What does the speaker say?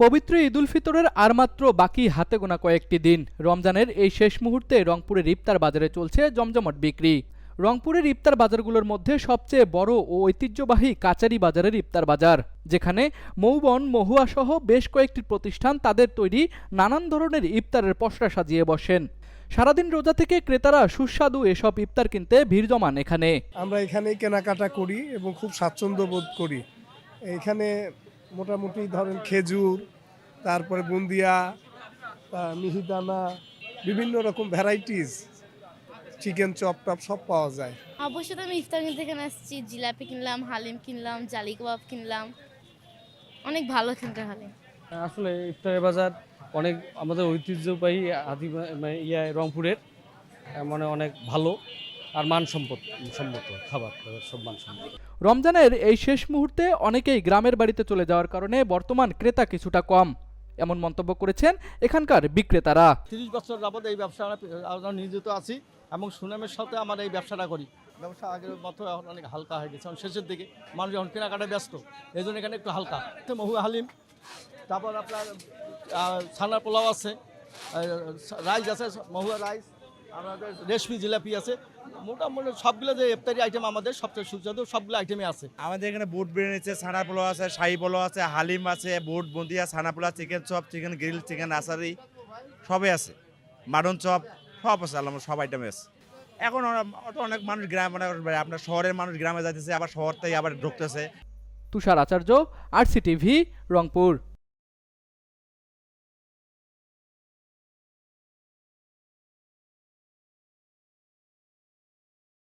পবিত্র ঈদুল ফিতরের আর মাত্র বাকি হাতে গোনা কয়েকটি দিন। রমজানের এই শেষ মুহূর্তে রংপুরের ইফতার বাজারে চলছে জমজমাট বিক্রি। রংপুরের ইফতার বাজারগুলোর মধ্যে সবচেয়ে বড় ও ঐতিহ্যবাহী কাচারি বাজারের ইফতার বাজার, যেখানে মৌবন, মহুয়া সহ বেশ কয়েকটি প্রতিষ্ঠান তাদের তৈরি নানান ধরনের ইফতারের পসরা সাজিয়ে বসেন। সারাদিন রোজা থেকে ক্রেতারা সুস্বাদু এসব ইফতার কিনতে ভিড় জমান এখানে। আমরা এখানেই কেনাকাটা করি এবং খুব স্বাচ্ছন্দ্য বোধ করি। এখানে মোটামুটি ধরেন খেজুর, তারপরে বুন্দিয়া, মিহিদানা, বিভিন্ন রকম ভ্যারাইটিস, চিকেন চপ টপ সব পাওয়া যায়। অবশ্যই তো আমি ইফতার কিনতে এখানে আসছি। জিলাপি কিনলাম, হালিম কিনলাম, জালি কাবাব কিনলাম। অনেক ভালো এখানকার হালিম। আসলে ইফতারের বাজার অনেক আমাদের ঐতিহ্যবাহী রংপুরের মানে অনেক ভালো আর মানসম্মত খাবার, সব মানসম্মত। রমজানের এই শেষ মুহূর্তে অনেকেই গ্রামের বাড়িতে চলে যাওয়ার কারণে বর্তমান ক্রেতা কিছুটা কম, এমন মন্তব্য করেছেন এখানকার বিক্রেতারা। 30 বছর যাবত এই ব্যবসা আমরা নিয়োজিত আছি এবং সুনামের সাথে আমরা এই ব্যবসাটা করি। ব্যবসা আগের মতো এখন অনেক হালকা হয়ে গেছে, এখন শেষের দিকে মানুষ এখন কেনাকাটা ব্যস্ত, এই জন্য এখানে একটু হালকা। মহুয়া হালিম, তারপর আপনার ছানার পোলাও আছে, রাইস আছে, মহুয়া রাইস, আমাদের রেশমি জিলাপি আছে। মোটামুটি সবগুলো যে ইফতারি আইটেম আমাদের সবচেয়ে সুস্বাদু সবগুলো আইটেমই আছে। আমাদের এখানে বুট বিরিয়ানি আছে, ছানা পোলাও আছে, শাহী পোলাও আছে, হালিম আছে, বুট বুন্দিয়া, ছানা pulao, chicken chop, chicken grill, chicken আসারি সবই আছে, মাটন চপ সব আছে, আল্লাহ সব আইটেমে আছে। এখন অনেক মানুষ গ্রামে, আপনার শহরের মানুষ গ্রামে যাইতেছে, আবার শহর থেকে আবার ঢুকতেছে। তুষার আচার্য, RCTV, রংপুর।